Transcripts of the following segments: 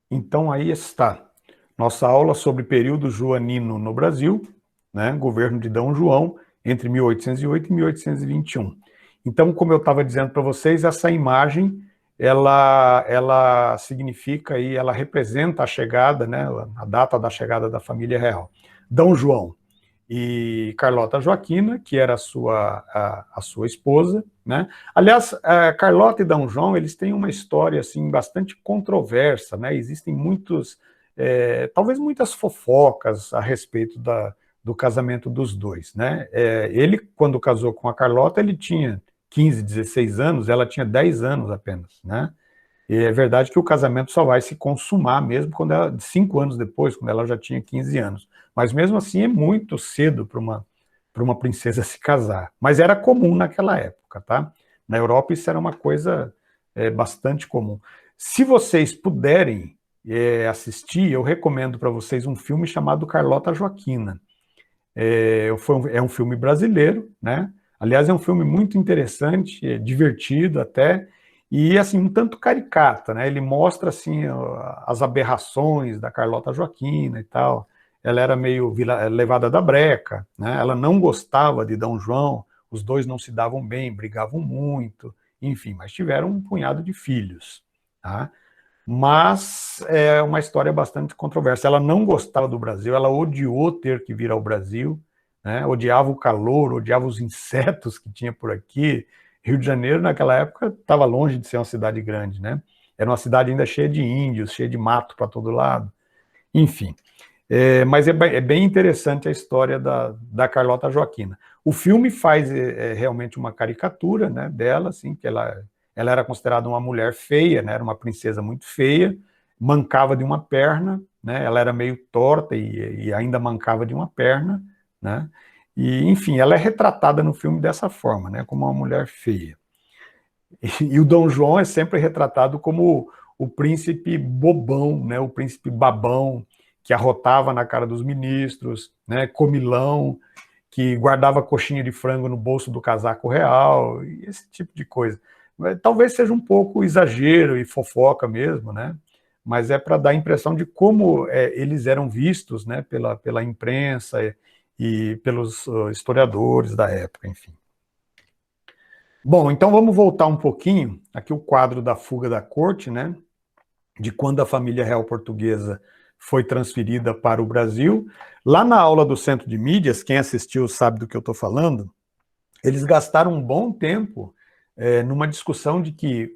Então aí está. Nossa aula sobre período joanino no Brasil, né, governo de Dom João, entre 1808 e 1821. Então, como eu estava dizendo para vocês, essa imagem, ela significa e ela representa a chegada, né, a data da chegada da família real. Dom João e Carlota Joaquina, que era a sua esposa, né? Aliás, Carlota e Dom João, eles têm uma história assim bastante controversa, né? Existem talvez muitas fofocas a respeito do casamento dos dois, né? Ele, quando casou com a Carlota, ele tinha 15, 16 anos, ela tinha 10 anos apenas, né? E é verdade que o casamento só vai se consumar mesmo 5 anos depois, quando ela já tinha 15 anos. Mas mesmo assim é muito cedo para uma princesa se casar. Mas era comum naquela época, tá? Na Europa isso era uma coisa bastante comum. Se vocês puderem assistir, eu recomendo para vocês um filme chamado Carlota Joaquina. É um filme brasileiro, né? Aliás, é um filme muito interessante, divertido até, e assim, um tanto caricata, né? Ele mostra assim as aberrações da Carlota Joaquina e tal. Ela era meio levada da breca, né? Ela não gostava de Dom João, os dois não se davam bem, brigavam muito, enfim, mas tiveram um punhado de filhos, tá? Mas é uma história bastante controversa. Ela não gostava do Brasil, ela odiou ter que vir ao Brasil, né? Odiava o calor, odiava os insetos que tinha por aqui. Rio de Janeiro, naquela época, estava longe de ser uma cidade grande, né? Era uma cidade ainda cheia de índios, cheia de mato para todo lado. Enfim, mas é bem interessante a história da Carlota Joaquina. O filme faz realmente uma caricatura, né, dela, assim, que ela era considerada uma mulher feia, né, era uma princesa muito feia, mancava de uma perna, né, ela era meio torta e ainda mancava de uma perna, né, e, enfim, ela é retratada no filme dessa forma, né, como uma mulher feia. E o Dom João é sempre retratado como o príncipe bobão, né, o príncipe babão, que arrotava na cara dos ministros, né, comilão, que guardava coxinha de frango no bolso do casaco real, e esse tipo de coisa. Talvez seja um pouco exagero e fofoca mesmo, né? Mas é para dar a impressão de como eles eram vistos, né, pela imprensa e pelos historiadores da época, enfim. Bom, então vamos voltar um pouquinho, aqui o quadro da fuga da corte, né, de quando a família real portuguesa foi transferida para o Brasil. Lá na aula do Centro de Mídias, quem assistiu sabe do que eu estou falando, eles gastaram um bom tempo numa discussão de que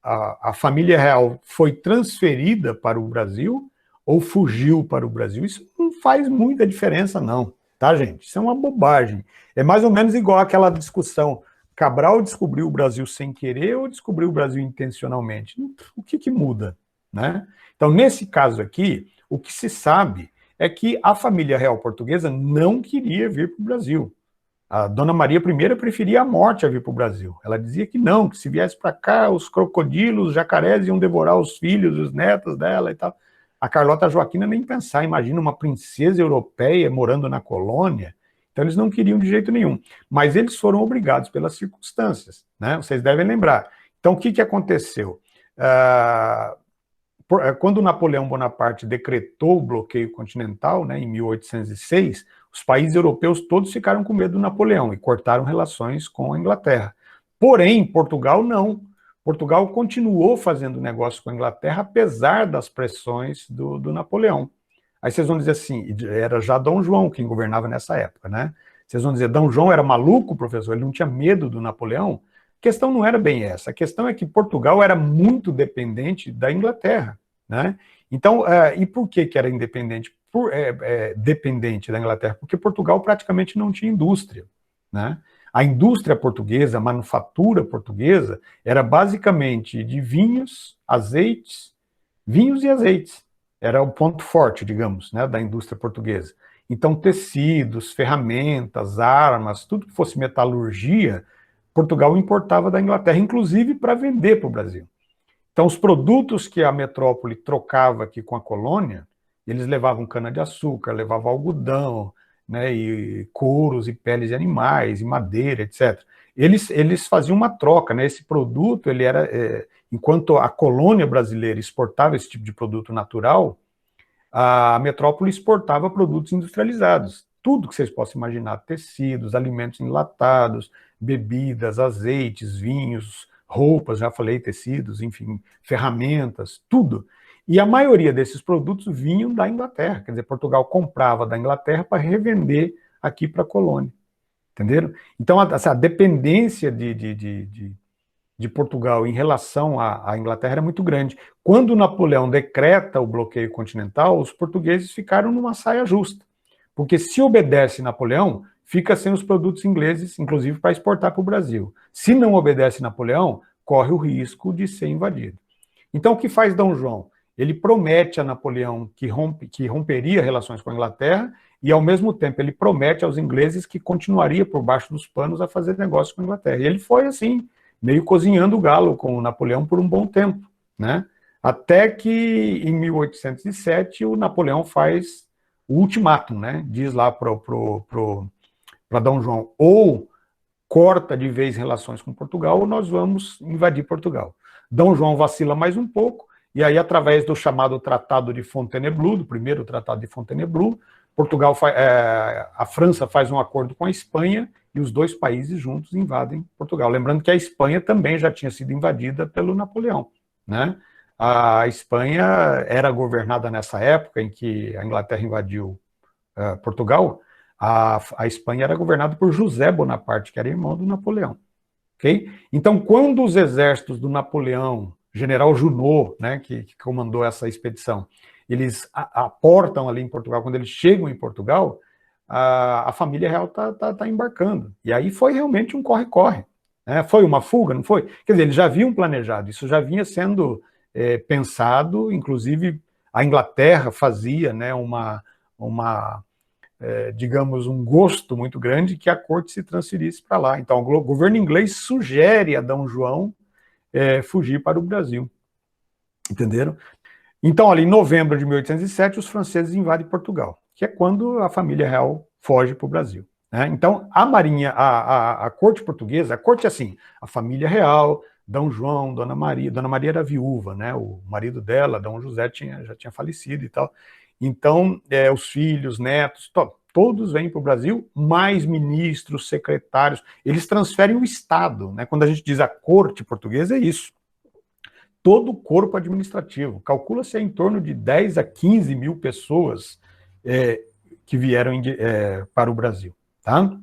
a família real foi transferida para o Brasil ou fugiu para o Brasil. Isso não faz muita diferença, não, tá, gente? Isso é uma bobagem. É mais ou menos igual aquela discussão: Cabral descobriu o Brasil sem querer ou descobriu o Brasil intencionalmente? O que muda, né? Então, nesse caso aqui, o que se sabe é que a família real portuguesa não queria vir para o Brasil. A Dona Maria I preferia a morte a vir para o Brasil. Ela dizia que não, que se viesse para cá, os crocodilos, os jacarés iam devorar os filhos, os netos dela e tal. A Carlota Joaquina nem pensar, imagina uma princesa europeia morando na colônia. Então eles não queriam de jeito nenhum. Mas eles foram obrigados pelas circunstâncias, né? Vocês devem lembrar. Então o que aconteceu? Quando Napoleão Bonaparte decretou o bloqueio continental, né, em 1806, os países europeus todos ficaram com medo do Napoleão e cortaram relações com a Inglaterra. Porém, Portugal não. Portugal continuou fazendo negócio com a Inglaterra, apesar das pressões do Napoleão. Aí vocês vão dizer assim, era já Dom João quem governava nessa época, né? Vocês vão dizer, Dom João era maluco, professor? Ele não tinha medo do Napoleão? A questão não era bem essa. A questão é que Portugal era muito dependente da Inglaterra, né? Então, e por que era independente? Dependente da Inglaterra? Porque Portugal praticamente não tinha indústria, né? A indústria portuguesa, a manufatura portuguesa, era basicamente de vinhos e azeites. Era o ponto forte, digamos, né, da indústria portuguesa. Então, tecidos, ferramentas, armas, tudo que fosse metalurgia, Portugal importava da Inglaterra, inclusive para vender para o Brasil. Então, os produtos que a metrópole trocava aqui com a colônia, eles levavam cana-de-açúcar, levavam algodão, né, e couros e peles de animais, e madeira, etc. eles faziam uma troca, né? Esse produto, ele era, enquanto a colônia brasileira exportava esse tipo de produto natural, a metrópole exportava produtos industrializados. Tudo que vocês possam imaginar, tecidos, alimentos enlatados, bebidas, azeites, vinhos, roupas, já falei, tecidos, enfim, ferramentas, tudo. E a maioria desses produtos vinham da Inglaterra, quer dizer, Portugal comprava da Inglaterra para revender aqui para a colônia, entenderam? Então, essa dependência de Portugal em relação à Inglaterra era muito grande. Quando Napoleão decreta o bloqueio continental, os portugueses ficaram numa saia justa, porque se obedece Napoleão, fica sem os produtos ingleses, inclusive para exportar para o Brasil. Se não obedece Napoleão, corre o risco de ser invadido. Então, o que faz Dom João? Ele promete a Napoleão que romperia relações com a Inglaterra e, ao mesmo tempo, ele promete aos ingleses que continuaria por baixo dos panos a fazer negócio com a Inglaterra. E ele foi assim, meio cozinhando o galo com o Napoleão por um bom tempo, né? Até que, em 1807, o Napoleão faz o ultimátum, né? Diz lá para Dom João, ou corta de vez relações com Portugal, ou nós vamos invadir Portugal. Dom João vacila mais um pouco, e aí, através do chamado Tratado de Fontainebleau, do primeiro Tratado de Fontainebleau, a França faz um acordo com a Espanha e os dois países juntos invadem Portugal. Lembrando que a Espanha também já tinha sido invadida pelo Napoleão, né? A Espanha era governada nessa época em que a Inglaterra invadiu Portugal. A Espanha era governada por José Bonaparte, que era irmão do Napoleão. Okay? Então, quando os exércitos do Napoleão, General Junot, né, que comandou essa expedição, eles aportam ali em Portugal, quando eles chegam em Portugal, a família real tá embarcando. E aí foi realmente um corre-corre. Né? Foi uma fuga, não foi? Quer dizer, eles já haviam planejado, isso já vinha sendo pensado, inclusive a Inglaterra fazia, né, digamos, um gosto muito grande que a corte se transferisse para lá. Então, o governo inglês sugere a Dom João fugir para o Brasil. Entenderam? Então, ali em novembro de 1807, os franceses invadem Portugal, que é quando a família real foge para o Brasil. Né? Então, a marinha, a corte portuguesa, a corte é assim, a família real, Dom João, Dona Maria era viúva, né? O marido dela, Dom José, já tinha falecido e tal. Então, os filhos, netos, todos vêm para o Brasil, mais ministros, secretários, eles transferem o Estado. Né? Quando a gente diz a corte portuguesa, é isso. Todo o corpo administrativo. Calcula-se em torno de 10 a 15 mil pessoas que vieram para o Brasil. Tá?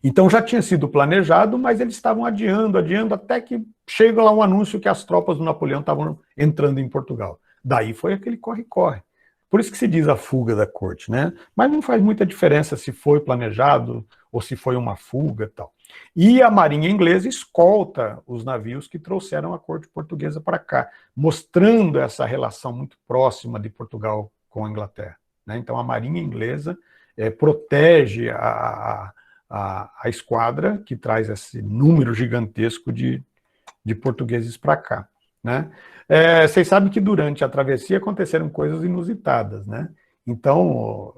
Então já tinha sido planejado, mas eles estavam adiando, até que chega lá um anúncio que as tropas do Napoleão estavam entrando em Portugal. Daí foi aquele corre-corre. Por isso que se diz a fuga da corte, né? Mas não faz muita diferença se foi planejado ou se foi uma fuga e tal. E a marinha inglesa escolta os navios que trouxeram a corte portuguesa para cá, mostrando essa relação muito próxima de Portugal com a Inglaterra. Né? Então a marinha inglesa protege a esquadra que traz esse número gigantesco de portugueses para cá. Né? Vocês sabem que durante a travessia aconteceram coisas inusitadas, né? Então,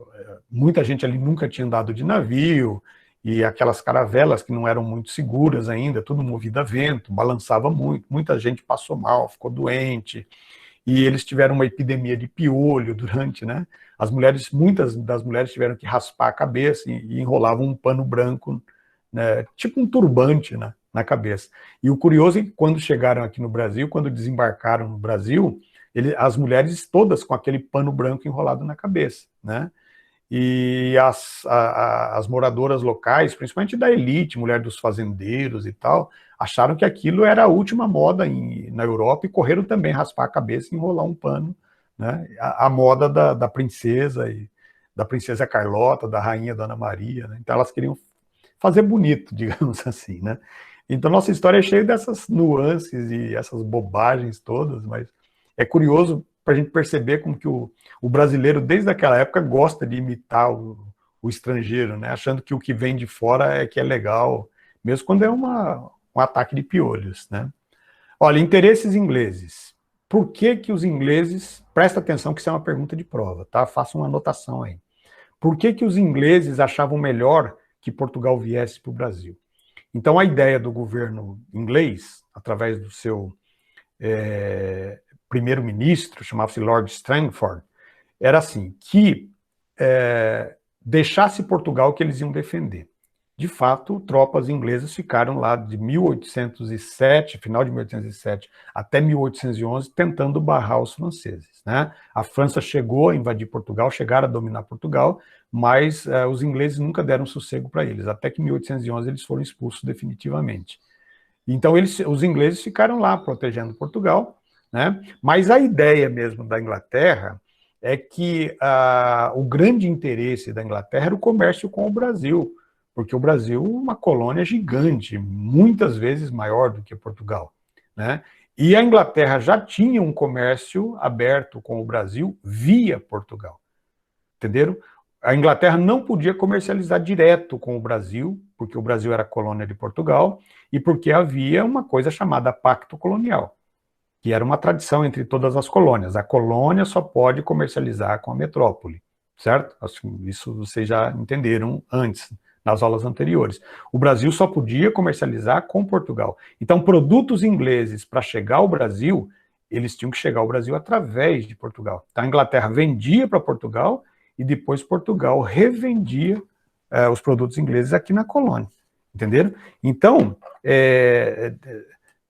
muita gente ali nunca tinha andado de navio, e aquelas caravelas que não eram muito seguras ainda, tudo movido a vento, balançava muito, muita gente passou mal, ficou doente, e eles tiveram uma epidemia de piolho durante, né? Muitas das mulheres tiveram que raspar a cabeça e enrolavam um pano branco, né, tipo um turbante, né, na cabeça. E o curioso é que quando chegaram aqui no Brasil, quando desembarcaram no Brasil, as mulheres todas com aquele pano branco enrolado na cabeça, né? E as moradoras locais, principalmente da elite, mulher dos fazendeiros e tal, acharam que aquilo era a última moda na Europa e correram também raspar a cabeça e enrolar um pano, né? A moda da princesa, da princesa Carlota, da rainha Dona Maria, né? Então elas queriam fazer bonito, digamos assim, né? Então nossa história é cheia dessas nuances e essas bobagens todas, mas é curioso para a gente perceber como que o brasileiro, desde aquela época, gosta de imitar o estrangeiro, né? Achando que o que vem de fora é que é legal, mesmo quando é um ataque de piolhos, né? Olha, interesses ingleses. Por que os ingleses, presta atenção que isso é uma pergunta de prova, tá? Faça uma anotação aí. Por que os ingleses achavam melhor que Portugal viesse para o Brasil? Então, a ideia do governo inglês, através do seu primeiro-ministro, chamava-se Lord Strangford, era assim, que deixasse Portugal que eles iam defender. De fato, tropas inglesas ficaram lá de 1807, final de 1807, até 1811, tentando barrar os franceses, né? A França chegou a invadir Portugal, chegaram a dominar Portugal, mas os ingleses nunca deram sossego para eles, até que em 1811 eles foram expulsos definitivamente. Então, os ingleses ficaram lá protegendo Portugal, né? Mas a ideia mesmo da Inglaterra é que o grande interesse da Inglaterra era o comércio com o Brasil, porque o Brasil é uma colônia gigante, muitas vezes maior do que Portugal, né? E a Inglaterra já tinha um comércio aberto com o Brasil via Portugal, entenderam? A Inglaterra não podia comercializar direto com o Brasil, porque o Brasil era colônia de Portugal, e porque havia uma coisa chamada Pacto Colonial, que era uma tradição entre todas as colônias. A colônia só pode comercializar com a metrópole, certo? Isso vocês já entenderam antes, nas aulas anteriores. O Brasil só podia comercializar com Portugal. Então, produtos ingleses, para chegar ao Brasil, eles tinham que chegar ao Brasil através de Portugal. Então, a Inglaterra vendia para Portugal e depois Portugal revendia os produtos ingleses aqui na colônia. Entenderam? Então,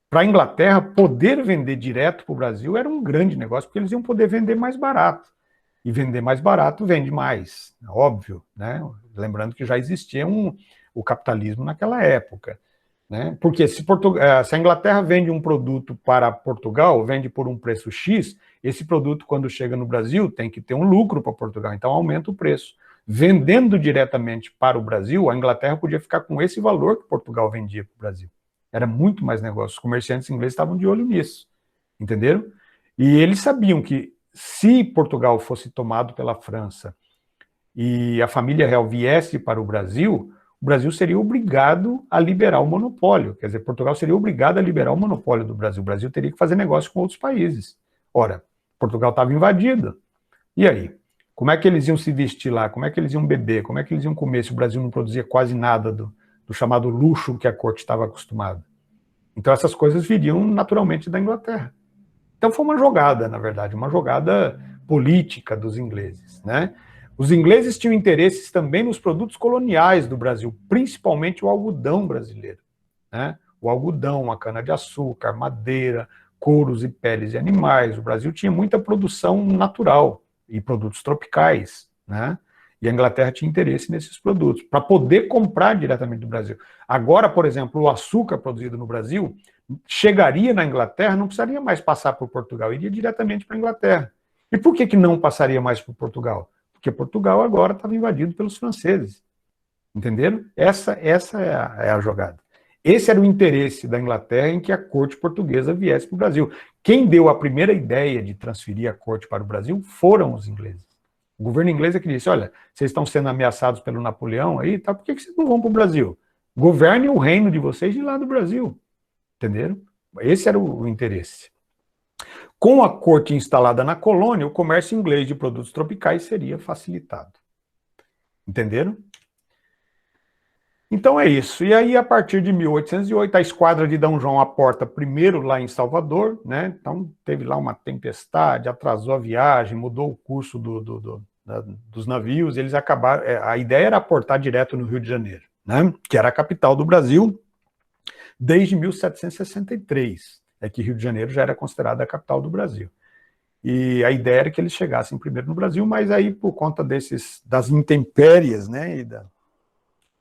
para a Inglaterra poder vender direto para o Brasil era um grande negócio, porque eles iam poder vender mais barato. E vender mais barato vende mais, óbvio, né? Lembrando que já existia o capitalismo naquela época, né? Porque se a Inglaterra vende um produto para Portugal, vende por um preço X, esse produto, quando chega no Brasil, tem que ter um lucro para Portugal, então aumenta o preço. Vendendo diretamente para o Brasil, a Inglaterra podia ficar com esse valor que Portugal vendia para o Brasil. Era muito mais negócio. Os comerciantes ingleses estavam de olho nisso, entenderam? E eles sabiam que se Portugal fosse tomado pela França e a família real viesse para o Brasil seria obrigado a liberar o monopólio. Quer dizer, Portugal seria obrigado a liberar o monopólio do Brasil. O Brasil teria que fazer negócio com outros países. Ora, Portugal estava invadido. E aí? Como é que eles iam se vestir lá? Como é que eles iam beber? Como é que eles iam comer se o Brasil não produzia quase nada do chamado luxo que a corte estava acostumada? Então essas coisas viriam naturalmente da Inglaterra. Então foi uma jogada, na verdade, uma jogada política dos ingleses, né? Os ingleses tinham interesses também nos produtos coloniais do Brasil, principalmente o algodão brasileiro, né? O algodão, a cana-de-açúcar, madeira, couros e peles de animais. O Brasil tinha muita produção natural e produtos tropicais, né? E a Inglaterra tinha interesse nesses produtos, para poder comprar diretamente do Brasil. Agora, por exemplo, o açúcar produzido no Brasil chegaria na Inglaterra, não precisaria mais passar por Portugal, iria diretamente para a Inglaterra. E por que não passaria mais por Portugal? Porque Portugal agora estava invadido pelos franceses. Entenderam? Essa é a jogada. Esse era o interesse da Inglaterra em que a corte portuguesa viesse para o Brasil. Quem deu a primeira ideia de transferir a corte para o Brasil foram os ingleses. O governo inglês é que disse, olha, vocês estão sendo ameaçados pelo Napoleão aí, tá? Por que vocês não vão para o Brasil? Governem o reino de vocês de lá do Brasil. Entenderam? Esse era o interesse. Com a corte instalada na colônia, o comércio inglês de produtos tropicais seria facilitado. Entenderam? Então é isso. E aí, a partir de 1808, a esquadra de D. João aporta primeiro lá em Salvador, né? Então teve lá uma tempestade, atrasou a viagem, mudou o curso dos navios, eles acabaram. A ideia era aportar direto no Rio de Janeiro, né? Que era a capital do Brasil desde 1763. É que Rio de Janeiro já era considerada a capital do Brasil. E a ideia era que eles chegassem primeiro no Brasil, mas aí, por conta das intempéries, né, e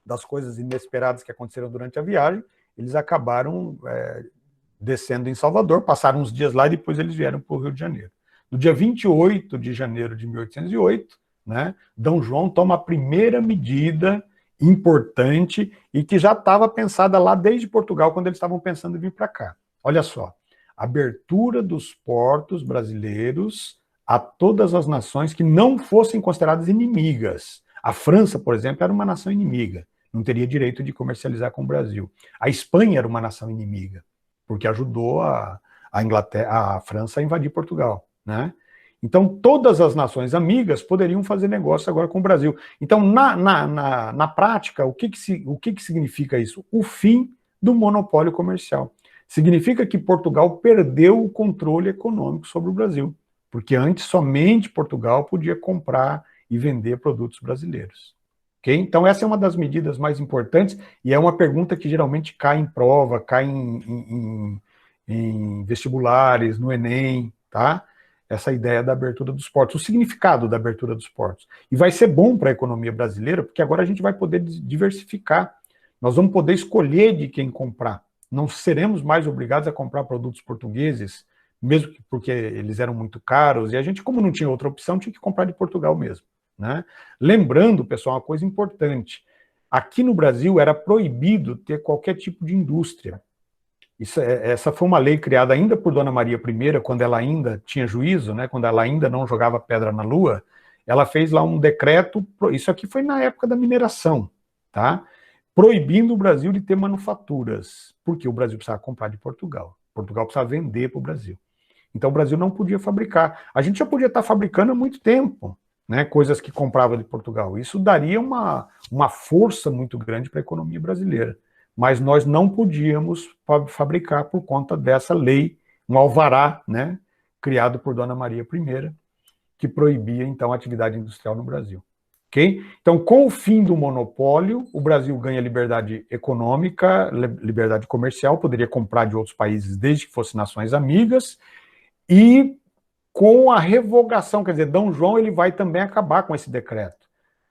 das coisas inesperadas que aconteceram durante a viagem, eles acabaram descendo em Salvador, passaram uns dias lá e depois eles vieram para o Rio de Janeiro. No dia 28 de janeiro de 1808, né, D. João toma a primeira medida importante e que já estava pensada lá desde Portugal, quando eles estavam pensando em vir para cá. Olha só, abertura dos portos brasileiros a todas as nações que não fossem consideradas inimigas. A França, por exemplo, era uma nação inimiga, não teria direito de comercializar com o Brasil. A Espanha era uma nação inimiga, porque ajudou a França a invadir Portugal, né? Então, todas as nações amigas poderiam fazer negócio agora com o Brasil. Então, na prática, o que significa isso? O fim do monopólio comercial. Significa que Portugal perdeu o controle econômico sobre o Brasil, porque antes somente Portugal podia comprar e vender produtos brasileiros. Okay? Então, essa é uma das medidas mais importantes e é uma pergunta que geralmente cai em prova, cai em vestibulares, no Enem, tá? Essa ideia da abertura dos portos, o significado da abertura dos portos. E vai ser bom para a economia brasileira, porque agora a gente vai poder diversificar. Nós vamos poder escolher de quem comprar. Não seremos mais obrigados a comprar produtos portugueses, mesmo porque eles eram muito caros, e a gente, como não tinha outra opção, tinha que comprar de Portugal mesmo. Né? Lembrando, pessoal, uma coisa importante. Aqui no Brasil era proibido ter qualquer tipo de indústria. Essa foi uma lei criada ainda por Dona Maria I, quando ela ainda tinha juízo, né, quando ela ainda não jogava pedra na lua, ela fez lá um decreto, isso aqui foi na época da mineração, tá? Proibindo o Brasil de ter manufaturas, porque o Brasil precisava comprar de Portugal. Portugal precisava vender para o Brasil. Então o Brasil não podia fabricar. A gente já podia estar fabricando há muito tempo, né, coisas que comprava de Portugal. Isso daria uma força muito grande para a economia brasileira. Mas nós não podíamos fabricar por conta dessa lei, um alvará, né, criado por Dona Maria I, que proibia, então, a atividade industrial no Brasil. Okay? Então, com o fim do monopólio, o Brasil ganha liberdade econômica, liberdade comercial, poderia comprar de outros países desde que fossem nações amigas, e com a revogação, quer dizer, D. João ele vai também acabar com esse decreto,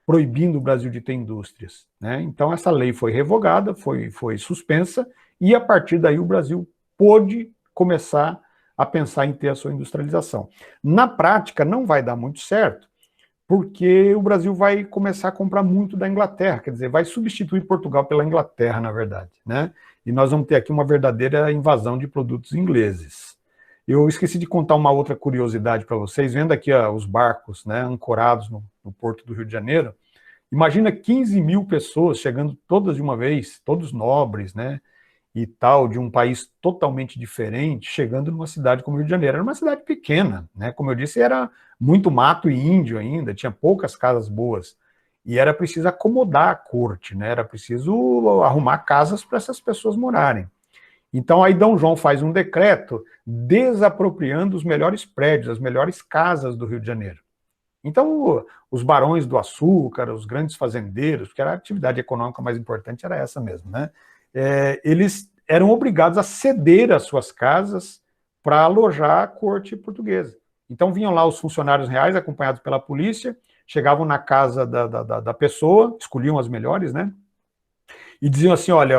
proibindo o Brasil de ter indústrias. Né? Então, essa lei foi revogada, foi suspensa, e a partir daí o Brasil pôde começar a pensar em ter a sua industrialização. Na prática, não vai dar muito certo, porque o Brasil vai começar a comprar muito da Inglaterra, quer dizer, vai substituir Portugal pela Inglaterra, na verdade. Né? E nós vamos ter aqui uma verdadeira invasão de produtos ingleses. Eu esqueci de contar uma outra curiosidade para vocês, vendo aqui os barcos, né, ancorados no porto do Rio de Janeiro. Imagina 15 mil pessoas chegando todas de uma vez, todos nobres, né, e tal, de um país totalmente diferente, chegando numa cidade como o Rio de Janeiro. Era uma cidade pequena, né, como eu disse, era muito mato e índio ainda, tinha poucas casas boas, e era preciso acomodar a corte, né, era preciso arrumar casas para essas pessoas morarem. Então, aí D. João faz um decreto desapropriando os melhores prédios, as melhores casas do Rio de Janeiro. Então, os barões do açúcar, os grandes fazendeiros, porque a atividade econômica mais importante era essa mesmo, né? Eles eram obrigados a ceder as suas casas para alojar a corte portuguesa. Então, vinham lá os funcionários reais, acompanhados pela polícia, chegavam na casa da pessoa, escolhiam as melhores, né? E diziam assim, olha,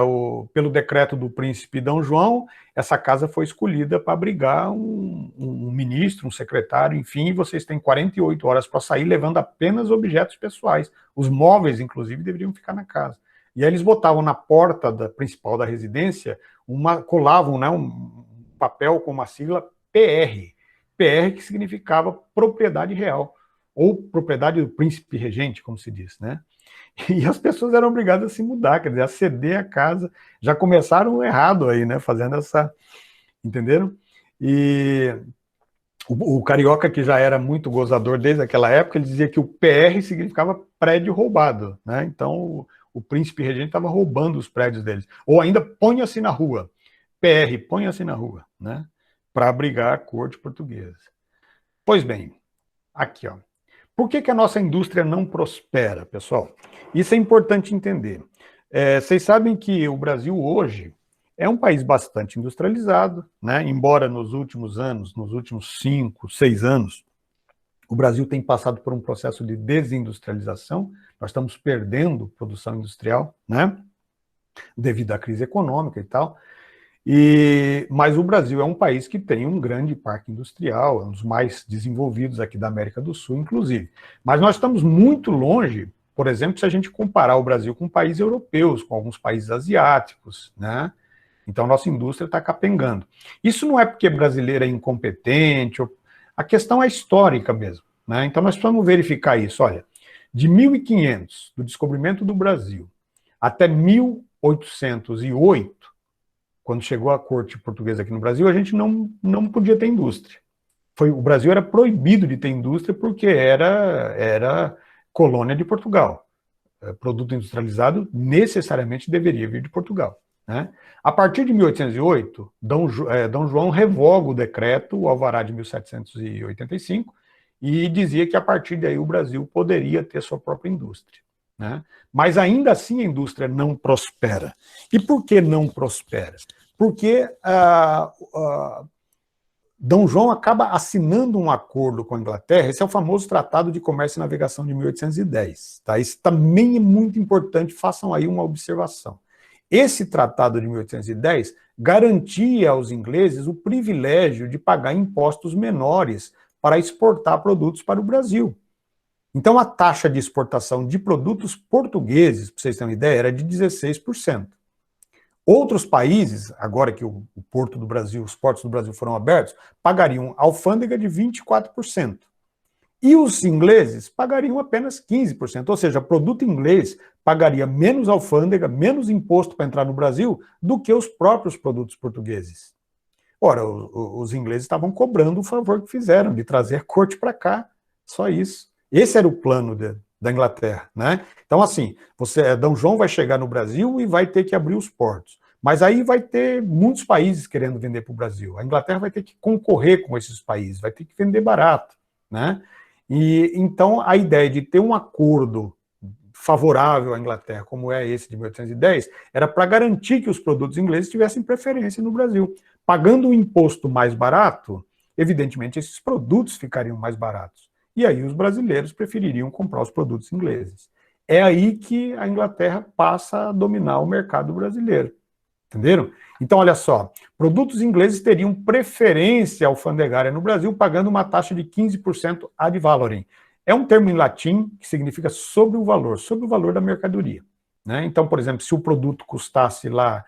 pelo decreto do príncipe D. João, essa casa foi escolhida para abrigar um ministro, um secretário, enfim, e vocês têm 48 horas para sair levando apenas objetos pessoais. Os móveis, inclusive, deveriam ficar na casa. E aí eles botavam na porta principal da residência, colavam, né, um papel com uma sigla PR. PR que significava propriedade real, ou propriedade do príncipe regente, como se diz, né? E as pessoas eram obrigadas a se mudar, quer dizer, a ceder a casa. Já começaram errado aí, né? Fazendo essa... Entenderam? E o carioca, que já era muito gozador desde aquela época, ele dizia que o PR significava prédio roubado, né? Então, o príncipe regente estava roubando os prédios deles. Ou ainda, ponha-se na rua. PR, ponha-se na rua, né? Para abrigar a corte portuguesa. Pois bem, aqui, ó. Por que a nossa indústria não prospera, pessoal? Isso é importante entender. Vocês sabem que o Brasil hoje é um país bastante industrializado, né? Embora nos últimos anos, nos últimos 5, 6 anos, o Brasil tem passado por um processo de desindustrialização, nós estamos perdendo produção industrial, né? Devido à crise econômica e tal. Mas o Brasil é um país que tem um grande parque industrial, é um dos mais desenvolvidos aqui da América do Sul, inclusive. Mas nós estamos muito longe, por exemplo, se a gente comparar o Brasil com países europeus, com alguns países asiáticos, né? Então, nossa indústria está capengando. Isso não é porque brasileiro é incompetente, a questão é histórica mesmo, né? Então, nós precisamos verificar isso. Olha, de 1500, do descobrimento do Brasil, até 1808, quando chegou a corte portuguesa aqui no Brasil, a gente não podia ter indústria. o Brasil era proibido de ter indústria porque era colônia de Portugal. Produto industrializado necessariamente deveria vir de Portugal. Né? A partir de 1808, Dom João revoga o decreto, o Alvará de 1785, e dizia que a partir daí o Brasil poderia ter sua própria indústria. Né? Mas ainda assim a indústria não prospera. E por que não prospera? Porque Dom João acaba assinando um acordo com a Inglaterra, esse é o famoso Tratado de Comércio e Navegação de 1810. Tá? Isso também é muito importante, façam aí uma observação. Esse tratado de 1810 garantia aos ingleses o privilégio de pagar impostos menores para exportar produtos para o Brasil. Então, a taxa de exportação de produtos portugueses, para vocês terem uma ideia, era de 16%. Outros países, agora que o porto do Brasil, os portos do Brasil foram abertos, pagariam alfândega de 24%. E os ingleses pagariam apenas 15%, ou seja, produto inglês pagaria menos alfândega, menos imposto para entrar no Brasil do que os próprios produtos portugueses. Ora, os ingleses estavam cobrando o favor que fizeram de trazer a corte para cá, só isso. Esse era o plano da Inglaterra, né? Então, assim, Dom João vai chegar no Brasil e vai ter que abrir os portos. Mas aí vai ter muitos países querendo vender para o Brasil. A Inglaterra vai ter que concorrer com esses países, vai ter que vender barato, né? E então a ideia de ter um acordo favorável à Inglaterra, como é esse de 1810, era para garantir que os produtos ingleses tivessem preferência no Brasil. Pagando um imposto mais barato, evidentemente esses produtos ficariam mais baratos. E aí os brasileiros prefeririam comprar os produtos ingleses. É aí que a Inglaterra passa a dominar o mercado brasileiro. Entenderam? Então, olha só, produtos ingleses teriam preferência alfandegária no Brasil, pagando uma taxa de 15% ad valorem. É um termo em latim que significa sobre o valor da mercadoria. Né? Então, por exemplo, se o produto custasse lá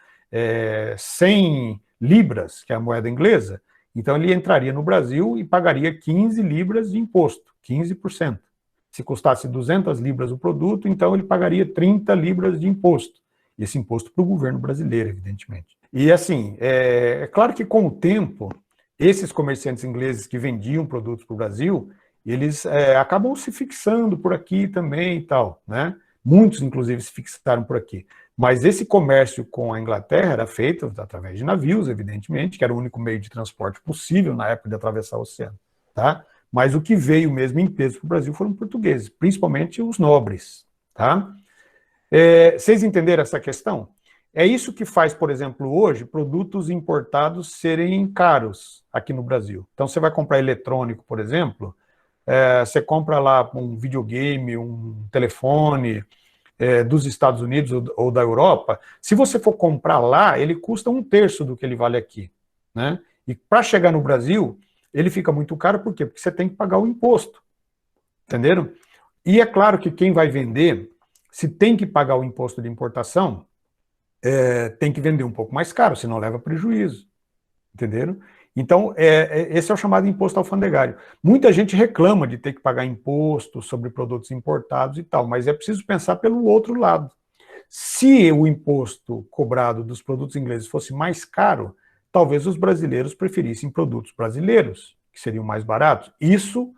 100 libras, que é a moeda inglesa, então ele entraria no Brasil e pagaria 15 libras de imposto, 15%. Se custasse 200 libras o produto, então ele pagaria 30 libras de imposto. Esse imposto para o governo brasileiro, evidentemente. E assim, é claro que com o tempo, esses comerciantes ingleses que vendiam produtos para o Brasil, eles acabam se fixando por aqui também e tal, né? Muitos, inclusive, se fixaram por aqui. Mas esse comércio com a Inglaterra era feito através de navios, evidentemente, que era o único meio de transporte possível na época de atravessar o oceano, tá? Mas o que veio mesmo em peso para o Brasil foram portugueses, principalmente os nobres, tá? Vocês entenderam essa questão? É isso que faz, por exemplo, hoje, produtos importados serem caros aqui no Brasil. Então, você vai comprar eletrônico, por exemplo, você compra lá um videogame, um telefone dos Estados Unidos ou da Europa, se você for comprar lá, ele custa 1/3 do que ele vale aqui. Né? E para chegar no Brasil, ele fica muito caro, por quê? Porque você tem que pagar o imposto. Entenderam? E é claro que quem vai vender, se tem que pagar o imposto de importação, tem que vender um pouco mais caro, senão leva prejuízo. Entenderam? Então, esse é o chamado imposto alfandegário. Muita gente reclama de ter que pagar imposto sobre produtos importados e tal, mas é preciso pensar pelo outro lado. Se o imposto cobrado dos produtos ingleses fosse mais caro, talvez os brasileiros preferissem produtos brasileiros, que seriam mais baratos. Isso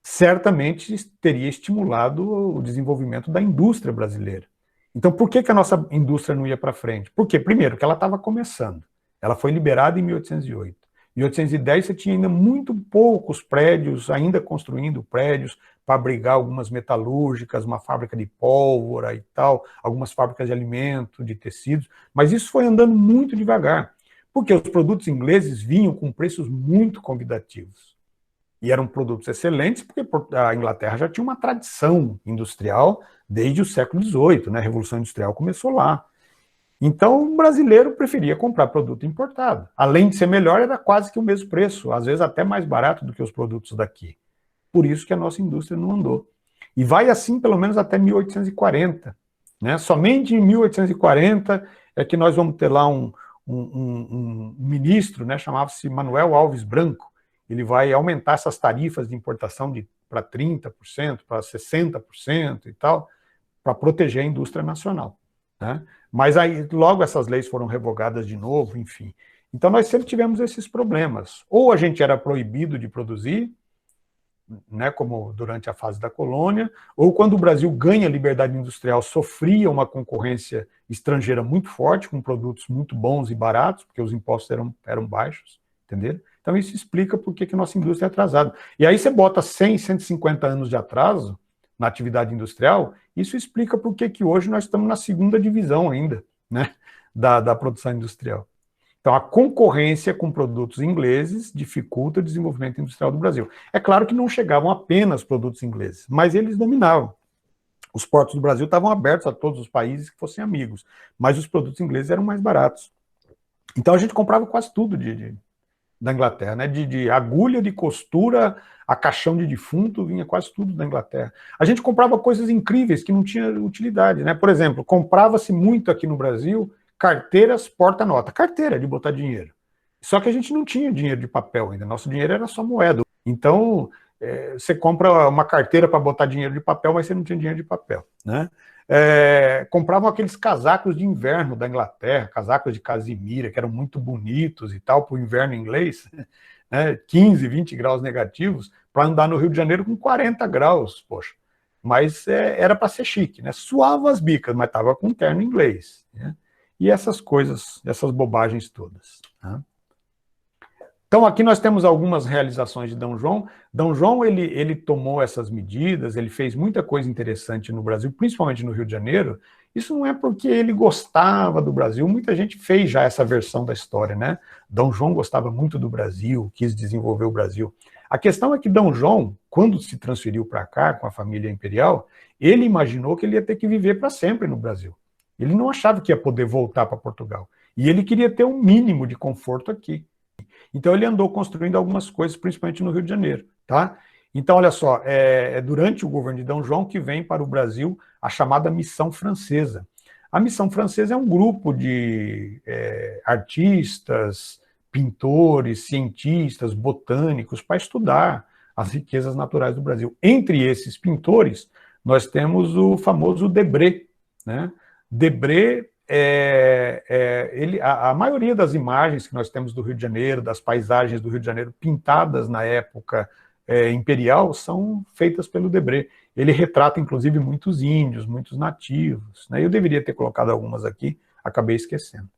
certamente teria estimulado o desenvolvimento da indústria brasileira. Então, por que a nossa indústria não ia para frente? Por quê? Primeiro, que ela estava começando. Ela foi liberada em 1808. Em 1810, você tinha ainda muito poucos prédios, ainda construindo prédios para abrigar algumas metalúrgicas, uma fábrica de pólvora e tal, algumas fábricas de alimento, de tecidos, mas isso foi andando muito devagar, porque os produtos ingleses vinham com preços muito convidativos. E eram produtos excelentes, porque a Inglaterra já tinha uma tradição industrial desde o século XVIII, né? A Revolução Industrial começou lá. Então, o brasileiro preferia comprar produto importado. Além de ser melhor, era quase que o mesmo preço, às vezes até mais barato do que os produtos daqui. Por isso que a nossa indústria não andou. E vai assim pelo menos até 1840. Né? Somente em 1840 é que nós vamos ter lá um ministro, né, chamava-se Manuel Alves Branco. Ele vai aumentar essas tarifas de importação para 30%, para 60% e tal, para proteger a indústria nacional. Né? Mas aí logo essas leis foram revogadas de novo, enfim. Então nós sempre tivemos esses problemas. Ou a gente era proibido de produzir, né, como durante a fase da colônia, ou quando o Brasil ganha liberdade industrial, sofria uma concorrência estrangeira muito forte, com produtos muito bons e baratos, porque os impostos eram baixos, entendeu? Então isso explica por que a nossa indústria é atrasada. E aí você bota 100, 150 anos de atraso na atividade industrial, isso explica por que hoje nós estamos na segunda divisão ainda, né, da produção industrial. Então, a concorrência com produtos ingleses dificulta o desenvolvimento industrial do Brasil. É claro que não chegavam apenas produtos ingleses, mas eles dominavam. Os portos do Brasil estavam abertos a todos os países que fossem amigos, mas os produtos ingleses eram mais baratos. Então, a gente comprava quase tudo da Inglaterra, né? De agulha de costura a caixão de defunto, vinha quase tudo da Inglaterra. A gente comprava coisas incríveis que não tinham utilidade, né? Por exemplo, comprava-se muito aqui no Brasil carteiras porta-nota, carteira de botar dinheiro. Só que a gente não tinha dinheiro de papel ainda, nosso dinheiro era só moeda. Então, você compra uma carteira para botar dinheiro de papel, mas você não tinha dinheiro de papel, né? Compravam aqueles casacos de inverno da Inglaterra, casacos de casimira, que eram muito bonitos e tal, para o inverno inglês, né? 15, 20 graus negativos, para andar no Rio de Janeiro com 40 graus, poxa. Mas era para ser chique, né? Suava as bicas, mas estava com terno inglês, né? E essas coisas, essas bobagens todas, né? Então, aqui nós temos algumas realizações de D. João. D. João, ele tomou essas medidas, ele fez muita coisa interessante no Brasil, principalmente no Rio de Janeiro. Isso não é porque ele gostava do Brasil, muita gente fez já essa versão da história, né? D. João gostava muito do Brasil, quis desenvolver o Brasil. A questão é que D. João, quando se transferiu para cá, com a família imperial, ele imaginou que ele ia ter que viver para sempre no Brasil. Ele não achava que ia poder voltar para Portugal. E ele queria ter um mínimo de conforto aqui. Então ele andou construindo algumas coisas, principalmente no Rio de Janeiro, tá? Então, olha só, durante o governo de D. João que vem para o Brasil a chamada Missão Francesa. A Missão Francesa é um grupo de artistas, pintores, cientistas, botânicos, para estudar as riquezas naturais do Brasil. Entre esses pintores, nós temos o famoso Debré, né? Debré, a maioria das imagens que nós temos do Rio de Janeiro, das paisagens do Rio de Janeiro, pintadas na época imperial, são feitas pelo Debré. Ele retrata, inclusive, muitos índios, muitos nativos, né? Eu deveria ter colocado algumas aqui, acabei esquecendo.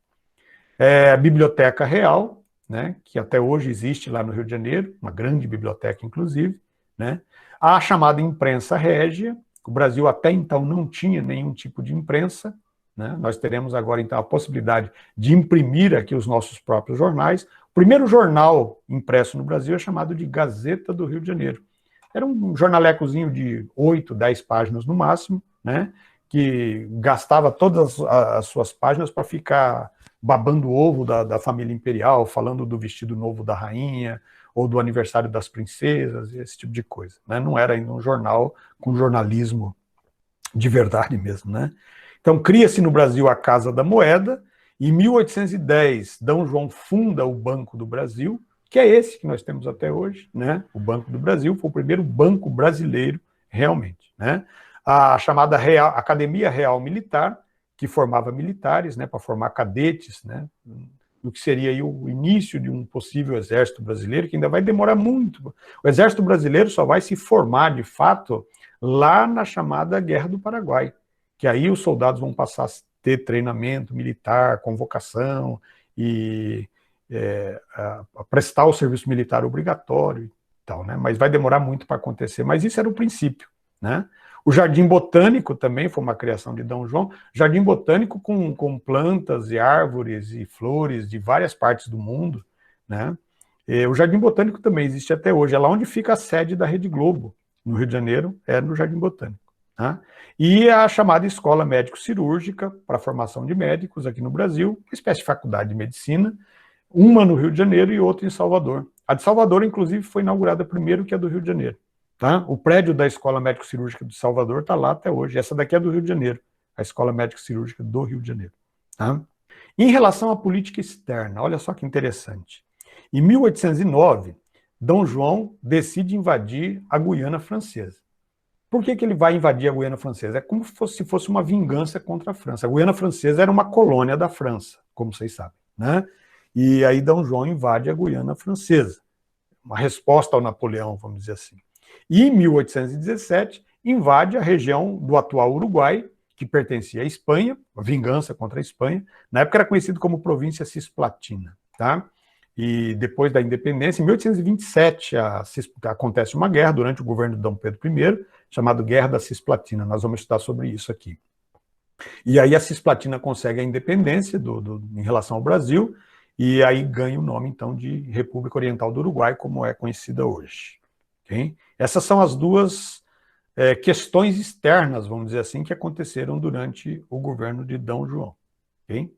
A Biblioteca Real, né, que até hoje existe lá no Rio de Janeiro, uma grande biblioteca, inclusive, né? A chamada imprensa régia. O Brasil até então não tinha nenhum tipo de imprensa, né? Nós teremos agora então a possibilidade de imprimir aqui os nossos próprios jornais. O primeiro jornal impresso no Brasil é chamado de Gazeta do Rio de Janeiro. Era um jornalecozinho de 8, 10 páginas no máximo, né? Que gastava todas as suas páginas para ficar babando o ovo da família imperial, falando do vestido novo da rainha, ou do aniversário das princesas, esse tipo de coisa, né? Não era ainda um jornal com jornalismo de verdade mesmo, né? Então, cria-se no Brasil a Casa da Moeda, e em 1810, D. João funda o Banco do Brasil, que é esse que nós temos até hoje, né? O Banco do Brasil foi o primeiro banco brasileiro, realmente, né? A chamada Academia Real Militar, que formava militares, né, para formar cadetes, né? Do que seria aí o início de um possível exército brasileiro, que ainda vai demorar muito. O exército brasileiro só vai se formar, de fato, lá na chamada Guerra do Paraguai, que aí os soldados vão passar a ter treinamento militar, convocação, e a prestar o serviço militar obrigatório e tal, né? Mas vai demorar muito para acontecer, mas isso era o princípio, né? O Jardim Botânico também foi uma criação de D. João, Jardim Botânico com plantas e árvores e flores de várias partes do mundo, né? O Jardim Botânico também existe até hoje, é lá onde fica a sede da Rede Globo, no Rio de Janeiro, é no Jardim Botânico, tá? E a chamada Escola Médico-Cirúrgica para a formação de médicos aqui no Brasil, uma espécie de faculdade de medicina, uma no Rio de Janeiro e outra em Salvador. A de Salvador, inclusive, foi inaugurada primeiro que a do Rio de Janeiro. Tá? O prédio da Escola Médico-Cirúrgica de Salvador está lá até hoje. Essa daqui é do Rio de Janeiro, a Escola Médico-Cirúrgica do Rio de Janeiro. Tá? Em relação à política externa, olha só que interessante. Em 1809, D. João decide invadir a Guiana Francesa. Por que ele vai invadir a Guiana Francesa? É como se fosse uma vingança contra a França. A Guiana Francesa era uma colônia da França, como vocês sabem, né? E aí D. João invade a Guiana Francesa, uma resposta ao Napoleão, vamos dizer assim. E em 1817 invade a região do atual Uruguai, que pertencia à Espanha, a vingança contra a Espanha. Na época era conhecido como província Cisplatina, tá? E depois da independência, em 1827, acontece uma guerra durante o governo de Dom Pedro I, chamada Guerra da Cisplatina. Nós vamos estudar sobre isso aqui. E aí a Cisplatina consegue a independência em relação ao Brasil, e aí ganha o nome, então, de República Oriental do Uruguai, como é conhecida hoje. Okay? Essas são as duas questões externas, vamos dizer assim, que aconteceram durante o governo de D. João. Okay?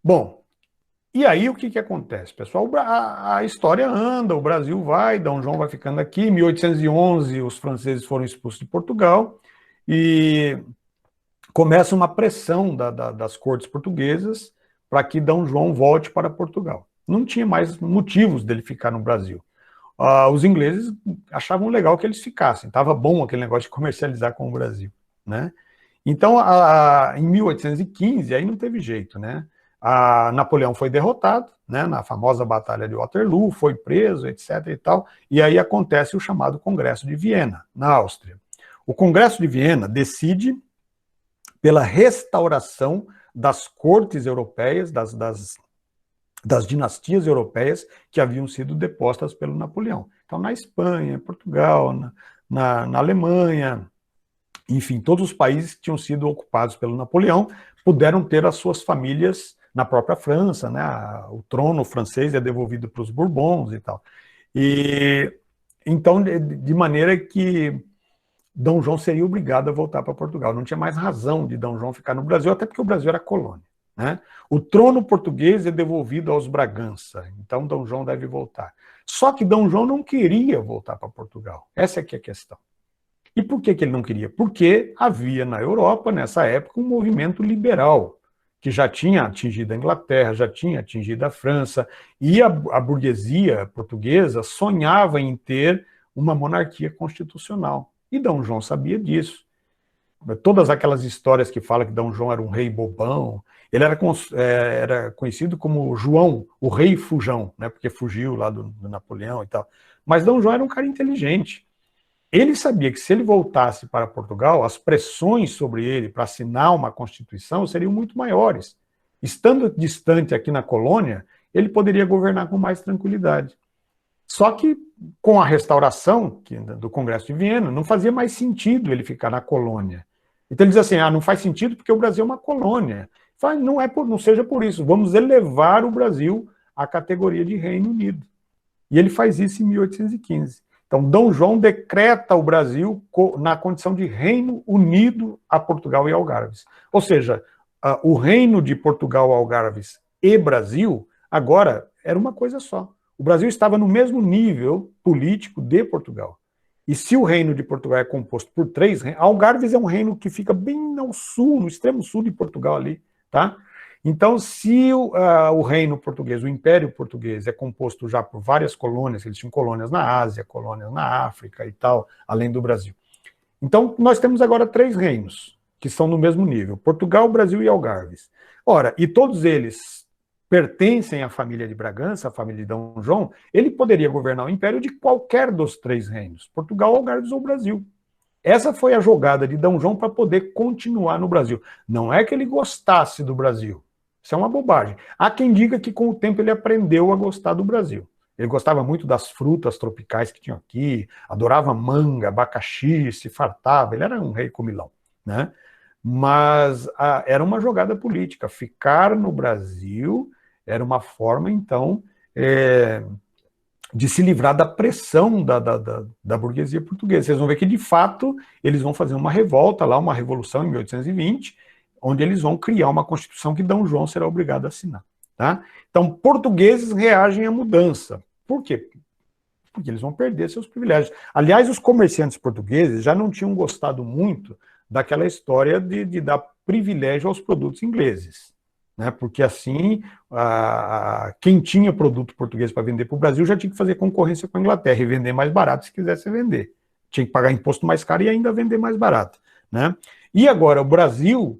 Bom, e aí o que acontece, pessoal? A história anda, o Brasil vai, D. João vai ficando aqui. Em 1811, os franceses foram expulsos de Portugal e começa uma pressão das cortes portuguesas para que D. João volte para Portugal. Não tinha mais motivos dele ficar no Brasil. Os ingleses achavam legal que eles ficassem, estava bom aquele negócio de comercializar com o Brasil, né? Então, em 1815, aí não teve jeito, né? Napoleão foi derrotado, né, na famosa Batalha de Waterloo, foi preso, etc. e tal, e aí acontece o chamado Congresso de Viena, na Áustria. O Congresso de Viena decide pela restauração das cortes europeias, das dinastias europeias que haviam sido depostas pelo Napoleão. Então, na Espanha, Portugal, na Alemanha, enfim, todos os países que tinham sido ocupados pelo Napoleão puderam ter as suas famílias na própria França, né? O trono francês é devolvido para os Bourbons e tal. E então, de maneira que D. João seria obrigado a voltar para Portugal. Não tinha mais razão de D. João ficar no Brasil, até porque o Brasil era colônia, né? O trono português é devolvido aos Bragança, então D. João deve voltar. Só que D. João não queria voltar para Portugal. Essa é que é a questão. E por que ele não queria? Porque havia na Europa, nessa época, um movimento liberal, que já tinha atingido a Inglaterra, já tinha atingido a França, e a burguesia portuguesa sonhava em ter uma monarquia constitucional. E D. João sabia disso. Todas aquelas histórias que falam que D. João era um rei bobão, ele era conhecido como João, o rei fujão, né, porque fugiu lá do Napoleão e tal. Mas D. João era um cara inteligente. Ele sabia que se ele voltasse para Portugal, as pressões sobre ele para assinar uma Constituição seriam muito maiores. Estando distante aqui na colônia, ele poderia governar com mais tranquilidade. Só que, com a restauração do Congresso de Viena, não fazia mais sentido ele ficar na colônia. Então ele diz assim, não faz sentido porque o Brasil é uma colônia. Fala, não seja por isso, vamos elevar o Brasil à categoria de Reino Unido. E ele faz isso em 1815. Então, D. João decreta o Brasil na condição de Reino Unido a Portugal e Algarves. Ou seja, o Reino de Portugal, Algarves e Brasil, agora, era uma coisa só. O Brasil estava no mesmo nível político de Portugal. E se o Reino de Portugal é composto por 3 reinos, Algarves é um reino que fica bem ao sul, no extremo sul de Portugal ali, tá? Então, se o reino português, o Império Português, é composto já por várias colônias, eles tinham colônias na Ásia, colônias na África e tal, além do Brasil. Então, nós temos agora 3 reinos, que são no mesmo nível, Portugal, Brasil e Algarves. Ora, e todos eles pertencem à família de Bragança, a família de D. João, ele poderia governar o império de qualquer dos 3 reinos, Portugal, Algarves ou Brasil. Essa foi a jogada de D. João para poder continuar no Brasil. Não é que ele gostasse do Brasil. Isso é uma bobagem. Há quem diga que com o tempo ele aprendeu a gostar do Brasil. Ele gostava muito das frutas tropicais que tinham aqui, adorava manga, abacaxi, se fartava, ele era um rei comilão, né? Mas era uma jogada política. Ficar no Brasil era uma forma, então, de se livrar da pressão da burguesia portuguesa. Vocês vão ver que, de fato, eles vão fazer uma revolta lá, uma revolução em 1820, onde eles vão criar uma Constituição que D. João será obrigado a assinar. Tá? Então, portugueses reagem à mudança. Por quê? Porque eles vão perder seus privilégios. Aliás, os comerciantes portugueses já não tinham gostado muito daquela história de dar privilégio aos produtos ingleses. Né? Porque assim, quem tinha produto português para vender para o Brasil já tinha que fazer concorrência com a Inglaterra e vender mais barato se quisesse vender. Tinha que pagar imposto mais caro e ainda vender mais barato. Né? E agora, o Brasil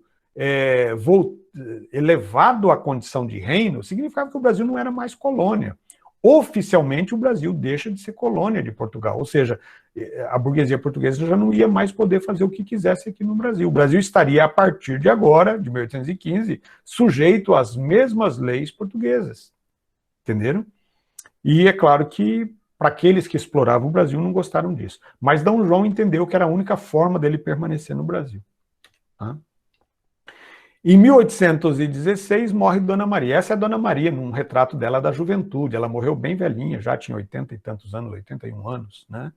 elevado à condição de reino, significava que o Brasil não era mais colônia. Oficialmente, o Brasil deixa de ser colônia de Portugal, ou seja, a burguesia portuguesa já não ia mais poder fazer o que quisesse aqui no Brasil. O Brasil estaria, a partir de agora, de 1815, sujeito às mesmas leis portuguesas. Entenderam? E é claro que, para aqueles que exploravam o Brasil, não gostaram disso. Mas Dom João entendeu que era a única forma dele permanecer no Brasil. Tá? Em 1816, morre Dona Maria. Essa é a Dona Maria, num retrato dela da juventude. Ela morreu bem velhinha, já tinha 80 e tantos anos, 81 anos, né?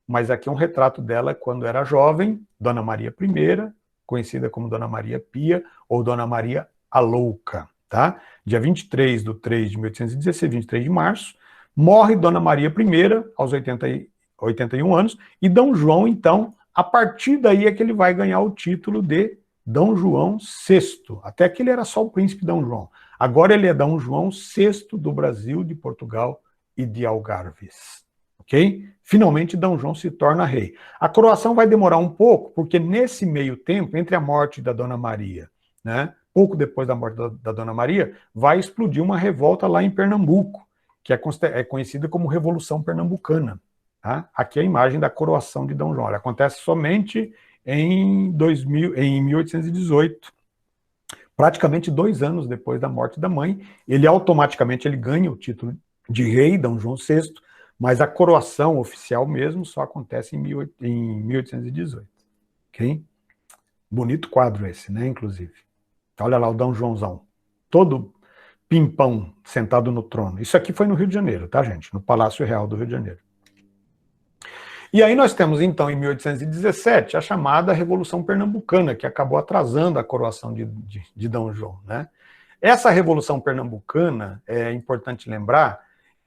Mas aqui é um retrato dela quando era jovem, Dona Maria I, conhecida como Dona Maria Pia, ou Dona Maria a Louca, tá? Dia 23 de 3 de 1816, 23 de março, morre Dona Maria I, aos 81 anos, e Dom João, então, a partir daí é que ele vai ganhar o título de Dom João VI. Até que ele era só o príncipe Dom João. Agora ele é Dom João VI do Brasil, de Portugal e de Algarves. Ok? Finalmente Dom João se torna rei. A coroação vai demorar um pouco, porque nesse meio tempo, entre a morte da Dona Maria, né, pouco depois da morte da Dona Maria, vai explodir uma revolta lá em Pernambuco, que é conhecida como Revolução Pernambucana. Tá? Aqui é a imagem da coroação de Dom João. Ela acontece somente em 1818, praticamente 2 anos depois da morte da mãe. Ele automaticamente ganha o título de rei, Dom João VI, mas a coroação oficial mesmo só acontece em 1818. Okay? Bonito quadro esse, né, inclusive. Olha lá o Dom Joãozão, todo pimpão, sentado no trono. Isso aqui foi no Rio de Janeiro, tá, gente? No Palácio Real do Rio de Janeiro. E aí nós temos, então, em 1817, a chamada Revolução Pernambucana, que acabou atrasando a coroação de Dom João, né? Essa Revolução Pernambucana, é importante lembrar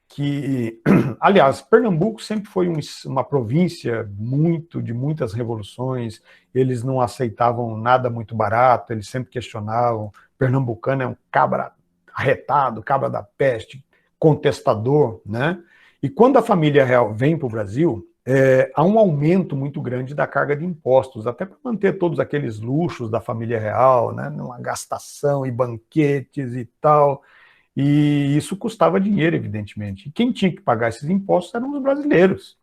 que, aliás, Pernambuco sempre foi uma província de muitas revoluções, eles não aceitavam nada muito barato, eles sempre questionavam. Pernambucano é um cabra arretado, cabra da peste, contestador, né? E quando a família real vem para o Brasil, há um aumento muito grande da carga de impostos, até para manter todos aqueles luxos da família real, né, uma gastação e banquetes e tal, e isso custava dinheiro, evidentemente. E quem tinha que pagar esses impostos eram os brasileiros,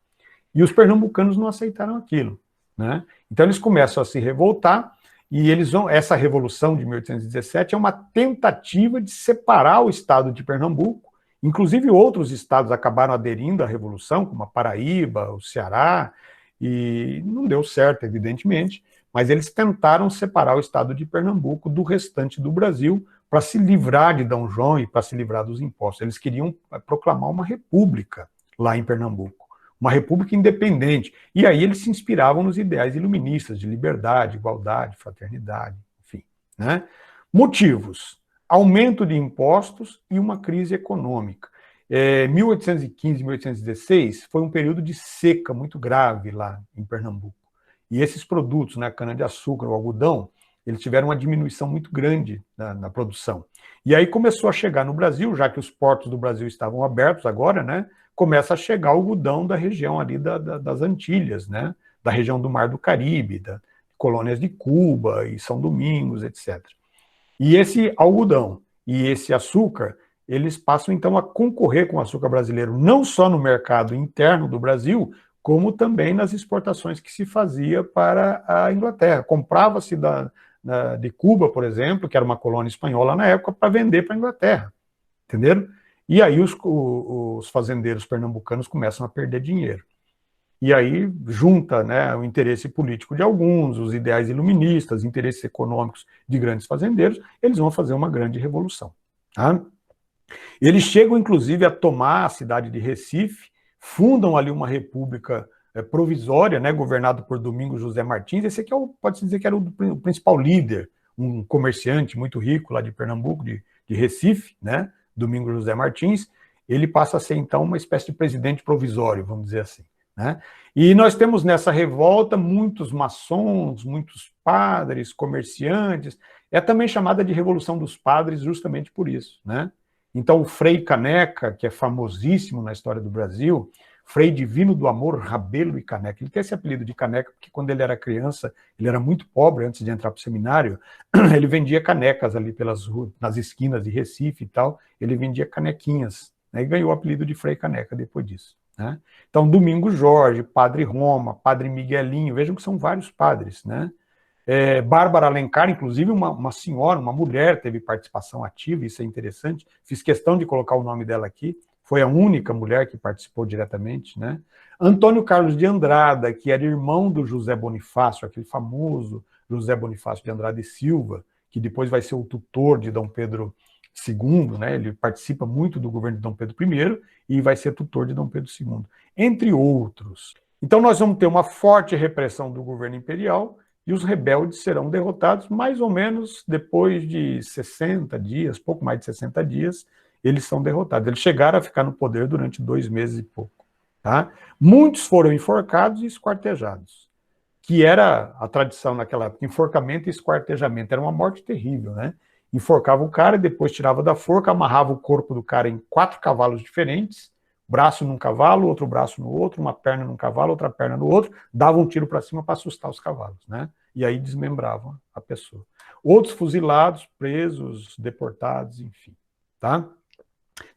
e os pernambucanos não aceitaram aquilo, né? Então eles começam a se revoltar, e essa revolução de 1817 é uma tentativa de separar o estado de Pernambuco. Inclusive, outros estados acabaram aderindo à Revolução, como a Paraíba, o Ceará, e não deu certo, evidentemente, mas eles tentaram separar o estado de Pernambuco do restante do Brasil para se livrar de Dom João e para se livrar dos impostos. Eles queriam proclamar uma república lá em Pernambuco, uma república independente. E aí eles se inspiravam nos ideais iluministas de liberdade, igualdade, fraternidade, enfim, né? Motivos: aumento de impostos e uma crise econômica. 1815, 1816 foi um período de seca muito grave lá em Pernambuco. E esses produtos, né, cana-de-açúcar, o algodão, eles tiveram uma diminuição muito grande na produção. E aí começou a chegar no Brasil, já que os portos do Brasil estavam abertos agora, né, começa a chegar algodão da região ali das Antilhas, né, da região do Mar do Caribe, das colônias de Cuba e São Domingos, etc. E esse algodão e esse açúcar, eles passam então a concorrer com o açúcar brasileiro, não só no mercado interno do Brasil, como também nas exportações que se fazia para a Inglaterra. Comprava-se de Cuba, por exemplo, que era uma colônia espanhola na época, para vender para a Inglaterra, entenderam? E aí os fazendeiros pernambucanos começam a perder dinheiro. E aí junta, né, o interesse político de alguns, os ideais iluministas, interesses econômicos de grandes fazendeiros, eles vão fazer uma grande revolução. Tá? Eles chegam, inclusive, a tomar a cidade de Recife, fundam ali uma república provisória, né, governado por Domingos José Martins. Esse aqui pode-se dizer que era o principal líder, um comerciante muito rico lá de Pernambuco, de Recife, né, Domingos José Martins. Ele passa a ser, então, uma espécie de presidente provisório, vamos dizer assim. Né? E nós temos nessa revolta muitos maçons, muitos padres, comerciantes. É também chamada de Revolução dos Padres justamente por isso. Né? Então o Frei Caneca, que é famosíssimo na história do Brasil, Frei Divino do Amor, Rabelo e Caneca. Ele tem esse apelido de Caneca porque quando ele era criança, ele era muito pobre antes de entrar para o seminário, ele vendia canecas ali pelas ruas, nas esquinas de Recife e tal, ele vendia canequinhas, né, e ganhou o apelido de Frei Caneca depois disso. Né? Então, Domingos Jorge, Padre Roma, Padre Miguelinho, vejam que são vários padres, né? Bárbara Alencar, inclusive uma senhora, uma mulher, teve participação ativa, isso é interessante, fiz questão de colocar o nome dela aqui, foi a única mulher que participou diretamente, né? Antônio Carlos de Andrada, que era irmão do José Bonifácio, aquele famoso José Bonifácio de Andrada e Silva, que depois vai ser o tutor de Dom Pedro II, né? Ele participa muito do governo de Dom Pedro I e vai ser tutor de Dom Pedro II, entre outros. Então nós vamos ter uma forte repressão do governo imperial, e os rebeldes serão derrotados mais ou menos depois de 60 dias, pouco mais de 60 dias, eles são derrotados. Eles chegaram a ficar no poder durante 2 meses e pouco. Tá? Muitos foram enforcados e esquartejados, que era a tradição naquela época, enforcamento e esquartejamento, era uma morte terrível, né? Enforcava o cara, depois tirava da forca, amarrava o corpo do cara em 4 cavalos diferentes, braço num cavalo, outro braço no outro, uma perna num cavalo, outra perna no outro, dava um tiro para cima para assustar os cavalos, né? E aí desmembravam a pessoa. Outros fuzilados, presos, deportados, enfim, tá?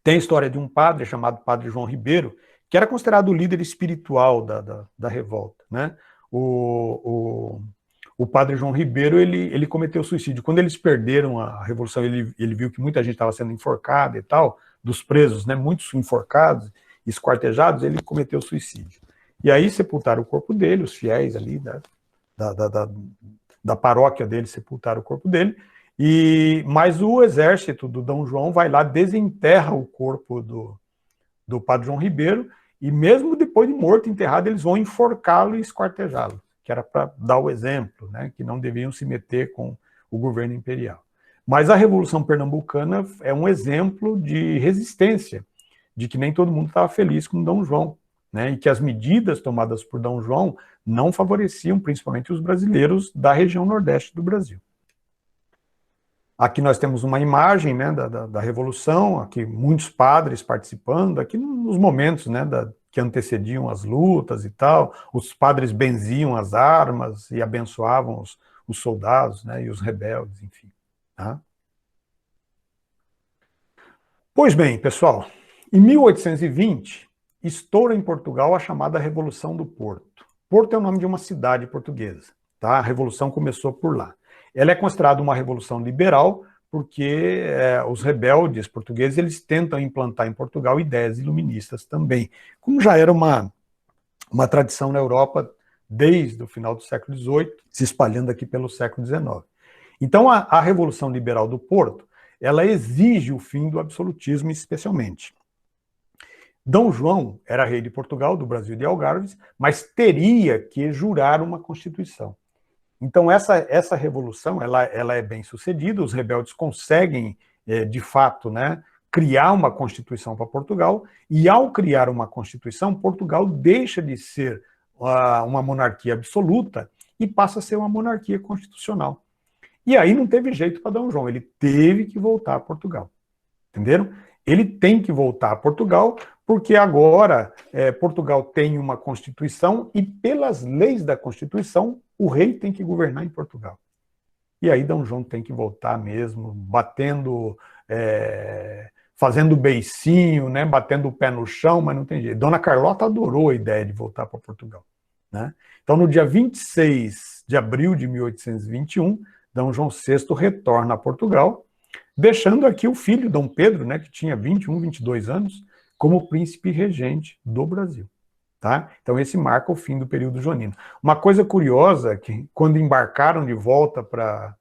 Tem a história de um padre chamado Padre João Ribeiro, que era considerado o líder espiritual da revolta, né? O padre João Ribeiro, ele cometeu suicídio. Quando eles perderam a Revolução, ele viu que muita gente estava sendo enforcada e tal, dos presos, né, muitos enforcados, esquartejados, ele cometeu suicídio. E aí sepultaram o corpo dele, os fiéis ali da paróquia dele sepultaram o corpo dele, mas o exército do Dom João vai lá, desenterra o corpo do padre João Ribeiro, e mesmo depois de morto, enterrado, eles vão enforcá-lo e esquartejá-lo, que era para dar o exemplo, né, que não deviam se meter com o governo imperial. Mas a Revolução Pernambucana é um exemplo de resistência, de que nem todo mundo estava feliz com Dom João, né, e que as medidas tomadas por Dom João não favoreciam principalmente os brasileiros da região nordeste do Brasil. Aqui nós temos uma imagem, né, da Revolução, aqui muitos padres participando, aqui nos momentos, né, que antecediam as lutas e tal, os padres benziam as armas e abençoavam os soldados, né, e os rebeldes, enfim. Tá? Pois bem, pessoal, em 1820, estoura em Portugal a chamada Revolução do Porto. Porto é o nome de uma cidade portuguesa, tá? A Revolução começou por lá. Ela é considerada uma revolução liberal porque os rebeldes portugueses eles tentam implantar em Portugal ideias iluministas também, como já era uma tradição na Europa desde o final do século XVIII, se espalhando aqui pelo século XIX. Então, a Revolução Liberal do Porto, ela exige o fim do absolutismo especialmente. Dom João era rei de Portugal, do Brasil e de Algarves, mas teria que jurar uma Constituição. Então, essa revolução ela é bem sucedida, os rebeldes conseguem, de fato, né, criar uma Constituição para Portugal, e ao criar uma Constituição, Portugal deixa de ser uma monarquia absoluta e passa a ser uma monarquia constitucional. E aí não teve jeito para Dom João, ele teve que voltar a Portugal. Entenderam? Ele tem que voltar a Portugal, porque agora Portugal tem uma Constituição e pelas leis da Constituição o rei tem que governar em Portugal. E aí Dom João tem que voltar mesmo, batendo, fazendo beicinho, né, batendo o pé no chão, mas não tem jeito. Dona Carlota adorou a ideia de voltar para Portugal. Né? Então no dia 26 de abril de 1821, Dom João VI retorna a Portugal, deixando aqui o filho, Dom Pedro, né, que tinha 21, 22 anos, como príncipe regente do Brasil. Tá? Então esse marca o fim do período joanino. Uma coisa curiosa é que quando embarcaram de volta para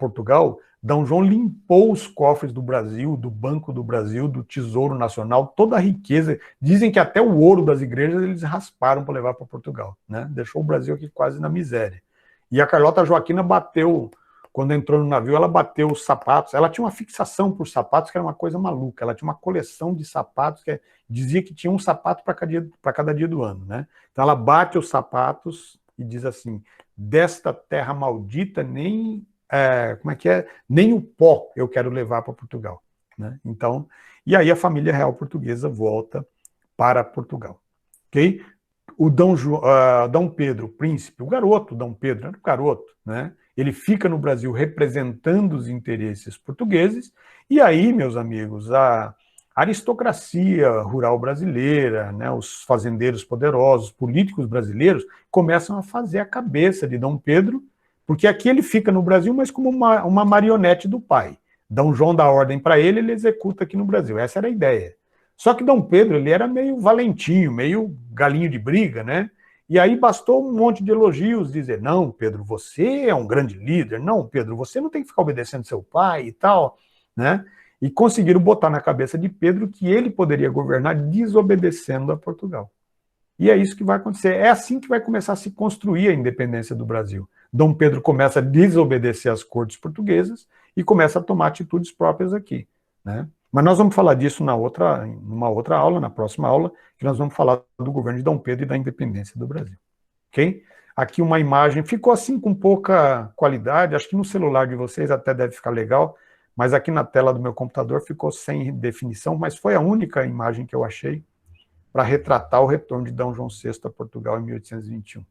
Portugal, Dom João limpou os cofres do Brasil, do Banco do Brasil, do Tesouro Nacional, toda a riqueza. Dizem que até o ouro das igrejas eles rasparam para levar para Portugal. Né? Deixou o Brasil aqui quase na miséria. E a Carlota Joaquina bateu, quando entrou no navio, ela bateu os sapatos. Ela tinha uma fixação por sapatos que era uma coisa maluca. Ela tinha uma coleção de sapatos que dizia que tinha um sapato para cada dia do ano. Né? Então ela bate os sapatos e diz assim, desta terra maldita nem, nem o pó eu quero levar para Portugal. Né? Então, e aí a família real portuguesa volta para Portugal. ok? O Dom Pedro, o príncipe, o garoto Dom Pedro, era um garoto, né? Ele fica no Brasil representando os interesses portugueses, e aí, meus amigos, a aristocracia rural brasileira, né, os fazendeiros poderosos, políticos brasileiros, começam a fazer a cabeça de Dom Pedro, porque aqui ele fica no Brasil, mas como uma marionete do pai. Dom João dá ordem para ele, ele executa aqui no Brasil. Essa era a ideia. Só que Dom Pedro, ele era meio valentinho, meio galinho de briga, né? E aí bastou um monte de elogios, dizer, não, Pedro, você é um grande líder, não, Pedro, você não tem que ficar obedecendo seu pai e tal, né? E conseguiram botar na cabeça de Pedro que ele poderia governar desobedecendo a Portugal. E é isso que vai acontecer. É assim que vai começar a se construir a independência do Brasil. Dom Pedro começa a desobedecer às cortes portuguesas e começa a tomar atitudes próprias aqui, né? Mas nós vamos falar disso numa outra aula, na próxima aula, que nós vamos falar do governo de Dom Pedro e da independência do Brasil. Ok? Aqui uma imagem, ficou assim com pouca qualidade, acho que no celular de vocês até deve ficar legal, mas aqui na tela do meu computador ficou sem definição, mas foi a única imagem que eu achei para retratar o retorno de D. João VI a Portugal em 1821.